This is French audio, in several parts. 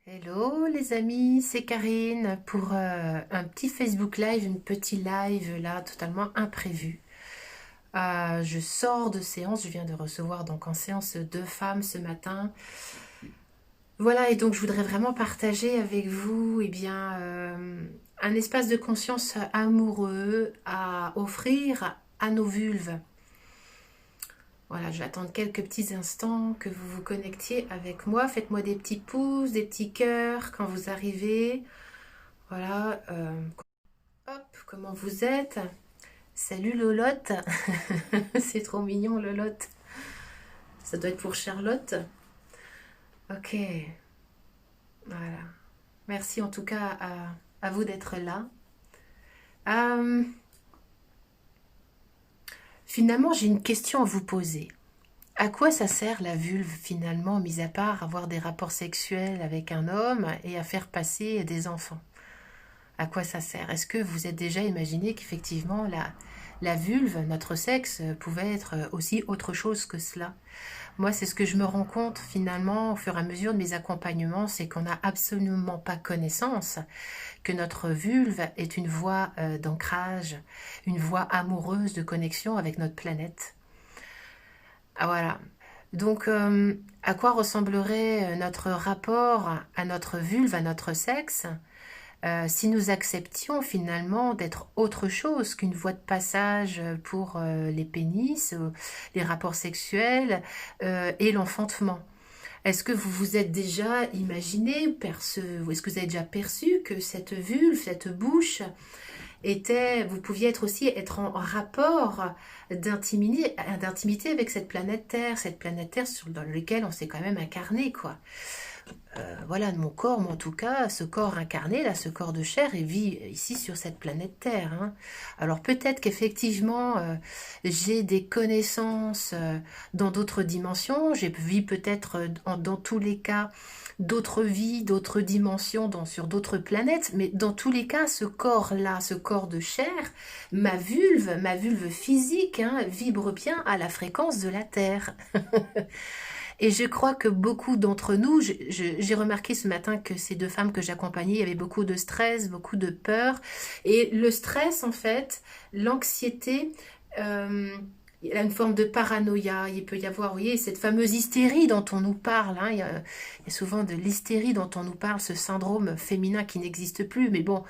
Hello les amis, c'est Karine pour un petit Facebook Live, une petite live là totalement imprévu. Je sors de séance, je viens de recevoir donc en séance deux femmes ce matin. Voilà, et donc je voudrais vraiment partager avec vous un espace de conscience amoureux à offrir à nos vulves. Voilà, je vais attendre quelques petits instants que vous vous connectiez avec moi. Faites-moi des petits pouces, des petits cœurs quand vous arrivez. Voilà, hop, comment vous êtes? Salut Lolotte. C'est trop mignon Lolotte. Ça doit être pour Charlotte. Ok, voilà. Merci en tout cas à vous d'être là. Euh, Finalement, j'ai une question à vous poser. À quoi ça sert la vulve finalement, mis à part avoir des rapports sexuels avec un homme et à faire passer des enfants? À quoi ça sert? Est-ce que vous êtes déjà imaginé qu'effectivement la vulve, notre sexe, pouvait être aussi autre chose que cela? Moi, c'est ce que je me rends compte finalement au fur et à mesure de mes accompagnements, c'est qu'on n'a absolument pas connaissance que notre vulve est une voie d'ancrage, une voie amoureuse de connexion avec notre planète. Ah voilà. Donc, à quoi ressemblerait notre rapport à notre vulve, à notre sexe, si nous acceptions finalement d'être autre chose qu'une voie de passage pour les pénis, les rapports sexuels et l'enfantement? Est-ce que vous vous êtes déjà imaginé, ou est-ce que vous avez déjà perçu que cette vulve, cette bouche, vous pouviez être en rapport d'intimité avec cette planète Terre dans laquelle on s'est quand même incarné, quoi. Voilà, mon corps, moi en tout cas, ce corps incarné, là, ce corps de chair, il vit ici sur cette planète Terre, hein. Alors peut-être qu'effectivement, j'ai des connaissances dans d'autres dimensions, j'ai vu peut-être dans tous les cas d'autres vies, d'autres dimensions sur d'autres planètes, mais dans tous les cas, ce corps-là, ce corps de chair, ma vulve physique, hein, vibre bien à la fréquence de la Terre. Et je crois que beaucoup d'entre nous, j'ai remarqué ce matin que ces deux femmes que j'accompagnais, il y avait beaucoup de stress, beaucoup de peur. Et le stress, en fait, l'anxiété, il y a une forme de paranoïa. Il peut y avoir, vous voyez, cette fameuse hystérie dont on nous parle, hein. Il y a souvent de l'hystérie dont on nous parle, ce syndrome féminin qui n'existe plus. Mais bon,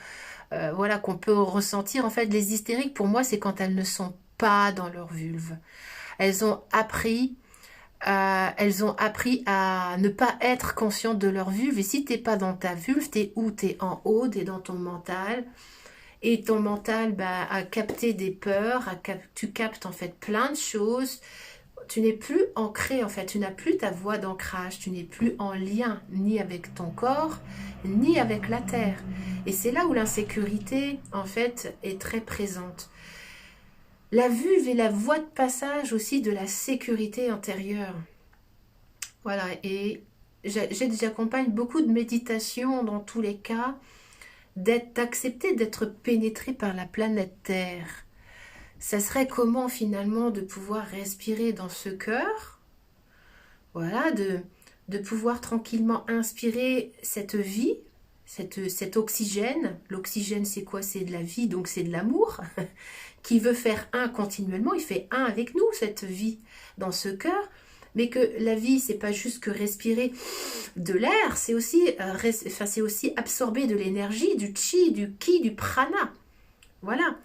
voilà, qu'on peut ressentir. En fait, les hystériques, pour moi, c'est quand elles ne sont pas dans leur vulve. Elles ont appris elles ont appris à ne pas être conscientes de leur vulve. Et si t'es pas dans ta vulve, t'es où? T'es en haut, t'es dans ton mental. Et ton mental a capté des peurs, tu captes en fait plein de choses. Tu n'es plus ancré en fait, tu n'as plus ta voie d'ancrage, tu n'es plus en lien ni avec ton corps, ni avec la terre. Et c'est là où l'insécurité en fait est très présente. La vulve est la voie de passage aussi de la sécurité intérieure. Voilà, et j'accompagne beaucoup de méditation dans tous les cas, d'accepter d'être pénétré par la planète Terre. Ça serait comment finalement de pouvoir respirer dans ce cœur, voilà, de pouvoir tranquillement inspirer cette vie, cet oxygène. L'oxygène c'est quoi? C'est de la vie, donc c'est de l'amour, qui veut faire un continuellement, il fait un avec nous, cette vie, dans ce cœur. Mais que la vie, c'est pas juste que respirer de l'air, c'est aussi absorber de l'énergie, du chi, du ki, du prana. Voilà.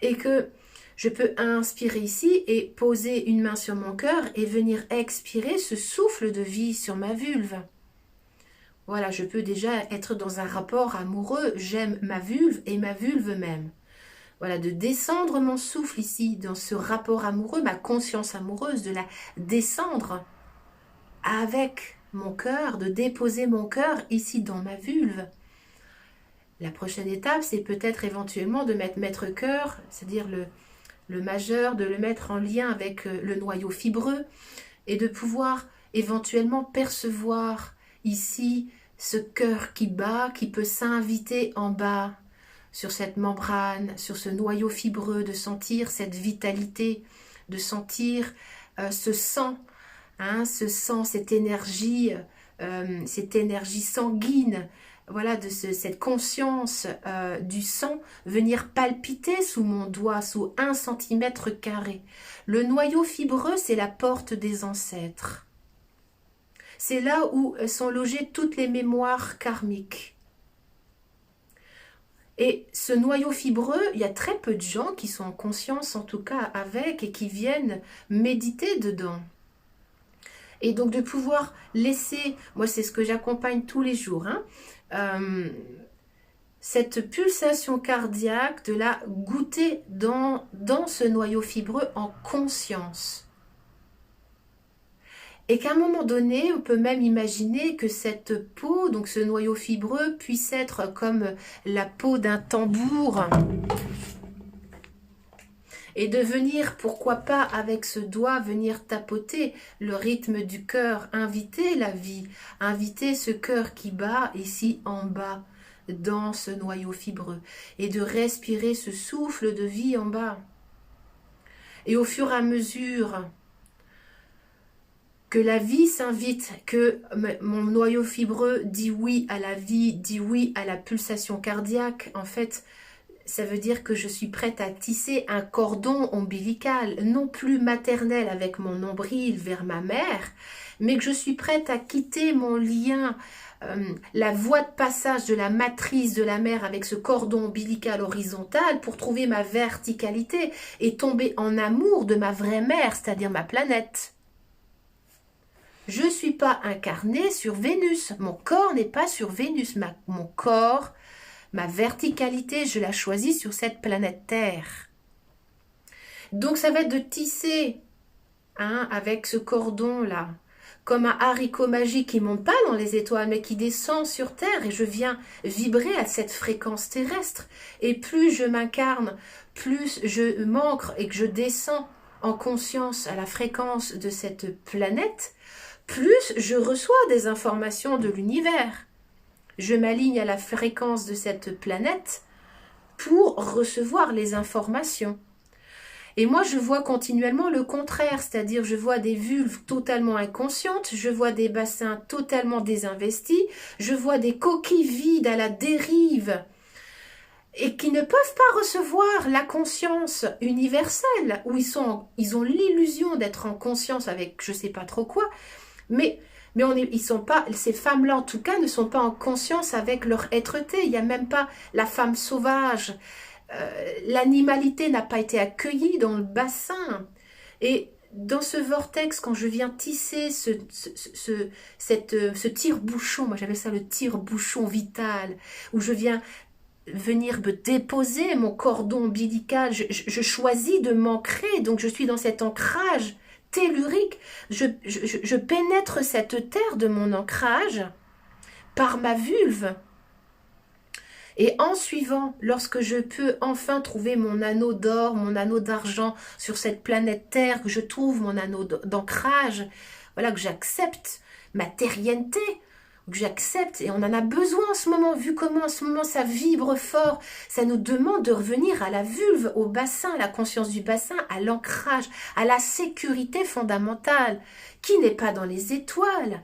Et que je peux inspirer ici et poser une main sur mon cœur et venir expirer ce souffle de vie sur ma vulve. Voilà, je peux déjà être dans un rapport amoureux. J'aime ma vulve et ma vulve m'aime. Voilà, de descendre mon souffle ici, dans ce rapport amoureux, ma conscience amoureuse, de la descendre avec mon cœur, de déposer mon cœur ici dans ma vulve. La prochaine étape, c'est peut-être éventuellement de mettre maître cœur, c'est-à-dire le majeur, de le mettre en lien avec le noyau fibreux et de pouvoir éventuellement percevoir ici ce cœur qui bat, qui peut s'inviter en bas sur cette membrane, sur ce noyau fibreux, de sentir cette vitalité, de sentir ce sang, hein, cette énergie cette énergie sanguine, voilà, de cette conscience du sang venir palpiter sous mon doigt, sous 1 cm². Le noyau fibreux, c'est la porte des ancêtres. C'est là où sont logées toutes les mémoires karmiques. Et ce noyau fibreux, il y a très peu de gens qui sont en conscience, en tout cas avec, et qui viennent méditer dedans. Et donc de pouvoir laisser, moi c'est ce que j'accompagne tous les jours, cette pulsation cardiaque, de la goûter dans ce noyau fibreux en conscience. Et qu'à un moment donné, on peut même imaginer que cette peau, donc ce noyau fibreux, puisse être comme la peau d'un tambour. Et de venir, pourquoi pas, avec ce doigt, venir tapoter le rythme du cœur, inviter la vie, inviter ce cœur qui bat ici en bas, dans ce noyau fibreux, et de respirer ce souffle de vie en bas. Et au fur et à mesure que la vie s'invite, que mon noyau fibreux dit oui à la vie, dit oui à la pulsation cardiaque, en fait, ça veut dire que je suis prête à tisser un cordon ombilical, non plus maternel avec mon nombril vers ma mère, mais que je suis prête à quitter mon lien, la voie de passage de la matrice de la mère avec ce cordon ombilical horizontal pour trouver ma verticalité et tomber en amour de ma vraie mère, c'est-à-dire ma planète. Je ne suis pas incarnée sur Vénus. Mon corps n'est pas sur Vénus. Mon corps, ma verticalité, je la choisis sur cette planète Terre. Donc ça va être de tisser avec ce cordon-là, comme un haricot magique qui ne monte pas dans les étoiles, mais qui descend sur Terre. Et je viens vibrer à cette fréquence terrestre. Et plus je m'incarne, plus je m'ancre et que je descends en conscience à la fréquence de cette planète, plus je reçois des informations de l'univers. Je m'aligne à la fréquence de cette planète pour recevoir les informations. Et moi, je vois continuellement le contraire, c'est-à-dire je vois des vulves totalement inconscientes, je vois des bassins totalement désinvestis, je vois des coquilles vides à la dérive et qui ne peuvent pas recevoir la conscience universelle, où ils ont l'illusion d'être en conscience avec je ne sais pas trop quoi, mais ils sont pas, ces femmes-là en tout cas ne sont pas en conscience avec leur être-té. Il n'y a même pas la femme sauvage. L'animalité n'a pas été accueillie dans le bassin. Et dans ce vortex, quand je viens tisser ce tire-bouchon, moi j'appelle ça le tire-bouchon vital, où je viens venir me déposer mon cordon ombilical, je choisis de m'ancrer, donc je suis dans cet ancrage tellurique, je pénètre cette terre de mon ancrage par ma vulve. Et en suivant, lorsque je peux enfin trouver mon anneau d'or, mon anneau d'argent sur cette planète Terre, que je trouve mon anneau d'ancrage, voilà, que j'accepte ma terrienneté, que j'accepte, et on en a besoin en ce moment, vu comment en ce moment ça vibre fort, ça nous demande de revenir à la vulve, au bassin, à la conscience du bassin, à l'ancrage, à la sécurité fondamentale, qui n'est pas dans les étoiles.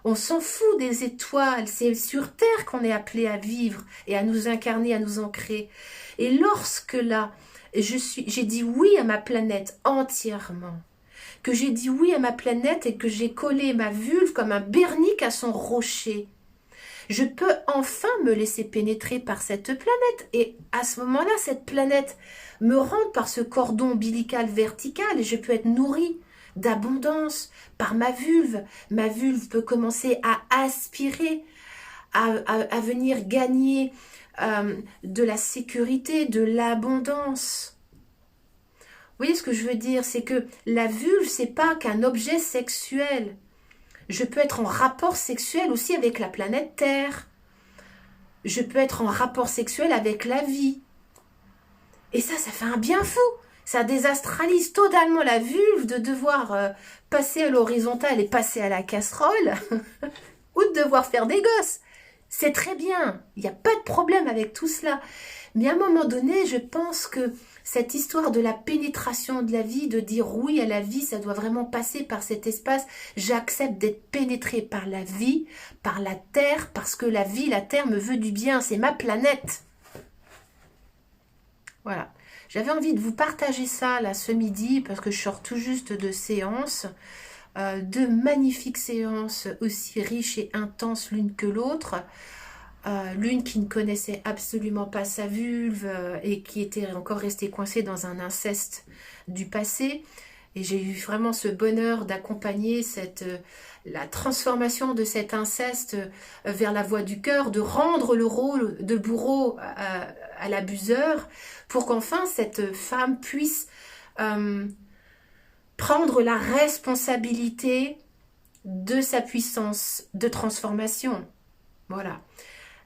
On s'en fout des étoiles, c'est sur Terre qu'on est appelé à vivre et à nous incarner, à nous ancrer. Et lorsque là, j'ai dit oui à ma planète entièrement, que j'ai dit oui à ma planète et que j'ai collé ma vulve comme un bernique à son rocher, je peux enfin me laisser pénétrer par cette planète. Et à ce moment-là, cette planète me rentre par ce cordon ombilical vertical et je peux être nourrie d'abondance par ma vulve. Ma vulve peut commencer à aspirer, à venir gagner de la sécurité, de l'abondance. Vous voyez ce que je veux dire? C'est que la vulve, c'est pas qu'un objet sexuel. Je peux être en rapport sexuel aussi avec la planète Terre. Je peux être en rapport sexuel avec la vie. Et ça fait un bien fou. Ça désastralise totalement la vulve de devoir passer à l'horizontale et passer à la casserole ou de devoir faire des gosses. C'est très bien, il n'y a pas de problème avec tout cela. Mais à un moment donné, je pense que Cette histoire de la pénétration de la vie, de dire oui à la vie, ça doit vraiment passer par cet espace. J'accepte d'être pénétré par la vie, par la terre, parce que la vie, la terre me veut du bien, c'est ma planète. Voilà. J'avais envie de vous partager ça là ce midi, parce que je sors tout juste de séances, de magnifiques séances aussi riches et intenses l'une que l'autre. L'une qui ne connaissait absolument pas sa vulve et qui était encore restée coincée dans un inceste du passé. Et j'ai eu vraiment ce bonheur d'accompagner la transformation de cet inceste vers la voie du cœur, de rendre le rôle de bourreau à l'abuseur, pour qu'enfin cette femme puisse prendre la responsabilité de sa puissance de transformation. Voilà.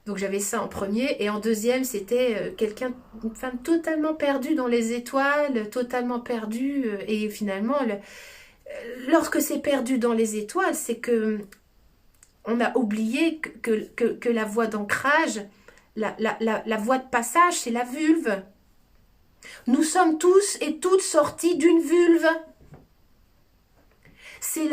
Donc j'avais ça en premier, et en deuxième c'était une femme totalement perdue dans les étoiles, totalement perdue, et finalement lorsque c'est perdu dans les étoiles, c'est que on a oublié que la voie d'ancrage, la voie de passage, c'est la vulve. Nous sommes tous et toutes sortis d'une vulve. C'est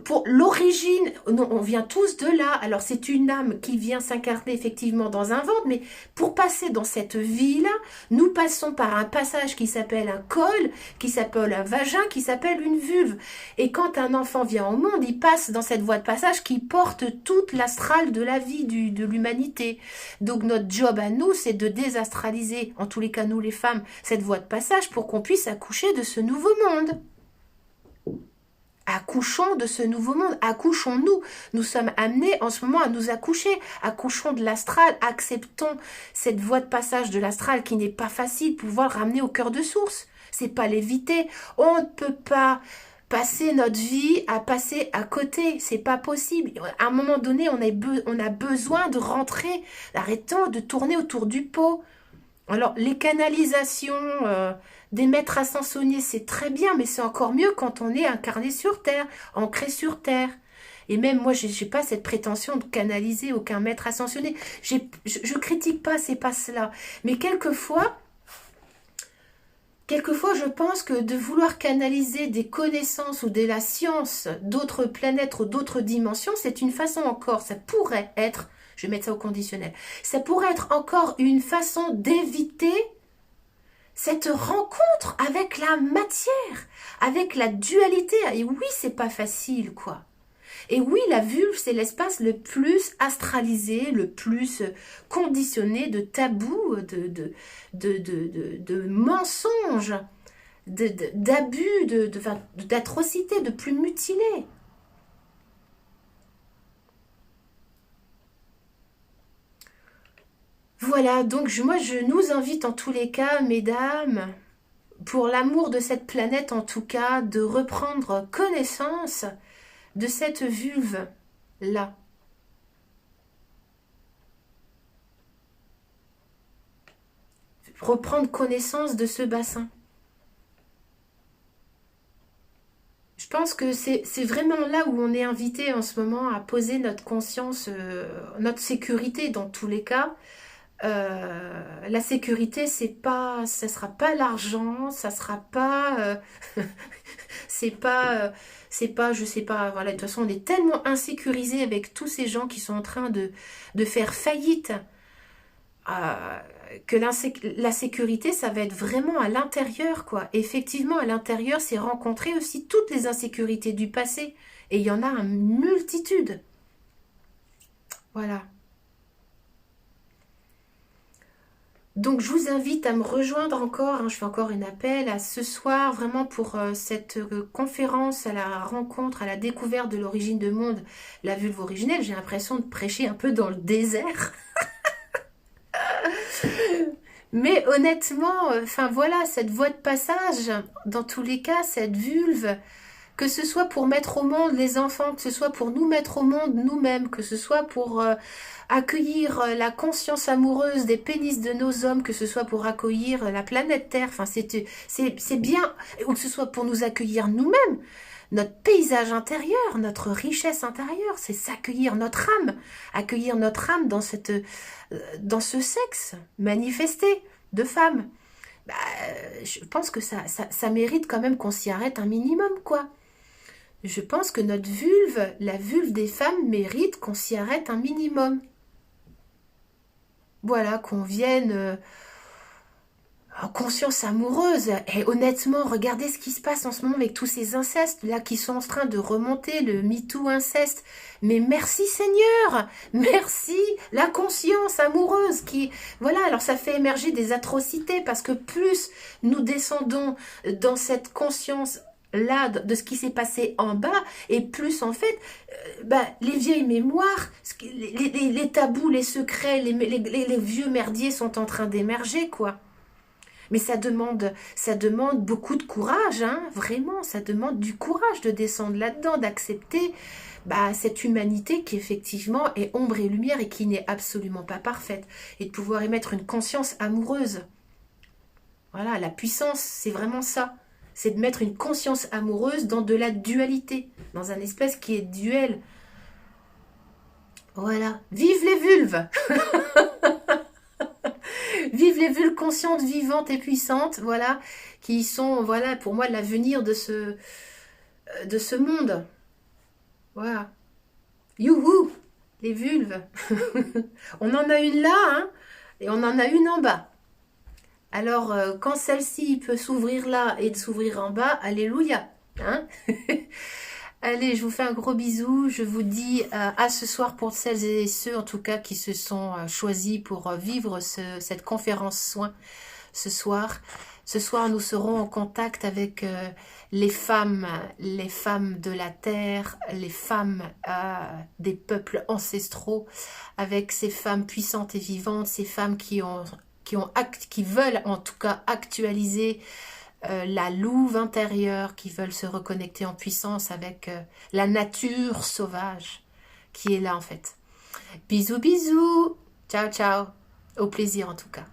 pour l'origine, on vient tous de là. Alors c'est une âme qui vient s'incarner effectivement dans un ventre, mais pour passer dans cette vie-là, nous passons par un passage qui s'appelle un col, qui s'appelle un vagin, qui s'appelle une vulve. Et quand un enfant vient au monde, il passe dans cette voie de passage qui porte toute l'astral de la vie, de l'humanité. Donc notre job à nous, c'est de désastraliser, en tous les cas nous les femmes, cette voie de passage pour qu'on puisse accoucher de ce nouveau monde. Accouchons de ce nouveau monde, accouchons-nous. Nous sommes amenés en ce moment à nous accoucher. Accouchons de l'astral, acceptons cette voie de passage de l'astral qui n'est pas facile, pouvoir ramener au cœur de source. C'est pas l'éviter. On ne peut pas passer notre vie à passer à côté. C'est pas possible. À un moment donné, on a besoin de rentrer. Arrêtons de tourner autour du pot. Alors, les canalisations des maîtres ascensionnés, c'est très bien, mais c'est encore mieux quand on est incarné sur Terre, ancré sur Terre. Et même moi, je n'ai pas cette prétention de canaliser aucun maître ascensionné. Je critique pas, c'est pas cela. Mais quelquefois, je pense que de vouloir canaliser des connaissances ou de la science d'autres planètes ou d'autres dimensions, c'est une façon encore, ça pourrait être, je vais mettre ça au conditionnel, ça pourrait être encore une façon d'éviter cette rencontre avec la matière, avec la dualité. Et oui, c'est pas facile, quoi. Et oui, la vulve, c'est l'espace le plus astralisé, le plus conditionné de tabous, de mensonges, d'abus, d'atrocités, de plus mutilés. Voilà, donc moi je nous invite en tous les cas, mesdames, pour l'amour de cette planète en tout cas, de reprendre connaissance de cette vulve-là. Reprendre connaissance de ce bassin. Je pense que c'est vraiment là où on est invité en ce moment à poser notre conscience, notre sécurité dans tous les cas. La sécurité, ça sera pas l'argent, ça sera pas, c'est pas, je sais pas. Voilà, de toute façon, on est tellement insécurisé avec tous ces gens qui sont en train de faire faillite, que la sécurité, ça va être vraiment à l'intérieur, quoi. Effectivement, à l'intérieur, c'est rencontrer aussi toutes les insécurités du passé, et il y en a une multitude. Voilà. Donc, je vous invite à me rejoindre encore, je fais encore un appel à ce soir, vraiment pour cette conférence, à la rencontre, à la découverte de l'origine de monde, la vulve originelle. J'ai l'impression de prêcher un peu dans le désert. Mais honnêtement, enfin voilà, cette voie de passage, dans tous les cas, cette vulve, que ce soit pour mettre au monde les enfants, que ce soit pour nous mettre au monde nous-mêmes, que ce soit pour accueillir la conscience amoureuse des pénis de nos hommes, que ce soit pour accueillir la planète Terre, enfin c'est bien, ou que ce soit pour nous accueillir nous-mêmes, notre paysage intérieur, notre richesse intérieure, c'est s'accueillir notre âme dans ce sexe manifesté de femme. bah, je pense que ça mérite quand même qu'on s'y arrête un minimum, quoi. Je pense que notre vulve, la vulve des femmes, mérite qu'on s'y arrête un minimum. Voilà, qu'on vienne en conscience amoureuse. Et honnêtement, regardez ce qui se passe en ce moment avec tous ces incestes là qui sont en train de remonter, le MeToo inceste. Mais merci Seigneur, merci la conscience amoureuse qui, voilà, alors ça fait émerger des atrocités parce que plus nous descendons dans cette conscience là de ce qui s'est passé en bas et plus en fait les vieilles mémoires, les tabous, les secrets, les vieux merdiers sont en train d'émerger, quoi. Mais ça demande beaucoup de courage, hein, vraiment, ça demande du courage de descendre là-dedans, d'accepter cette humanité qui effectivement est ombre et lumière et qui n'est absolument pas parfaite, et de pouvoir émettre une conscience amoureuse. Voilà, la puissance, c'est vraiment ça. C'est de mettre une conscience amoureuse dans de la dualité, dans un espèce qui est duel. Voilà, vive les vulves. Vive les vulves conscientes, vivantes et puissantes, voilà, qui sont, voilà, pour moi, l'avenir de ce monde. Voilà. Youhou, les vulves. On en a une là, hein, et on en a une en bas. Alors, quand celle-ci peut s'ouvrir là et de s'ouvrir en bas, alléluia, hein. Allez, je vous fais un gros bisou. Je vous dis à ce soir pour celles et ceux, en tout cas, qui se sont choisis pour vivre cette conférence soin ce soir. Ce soir, nous serons en contact avec les femmes de la terre, les femmes des peuples ancestraux, avec ces femmes puissantes et vivantes, ces femmes qui veulent en tout cas actualiser la louve intérieure, qui veulent se reconnecter en puissance avec la nature sauvage qui est là en fait. Bisous, bisous. Ciao, ciao. Au plaisir en tout cas.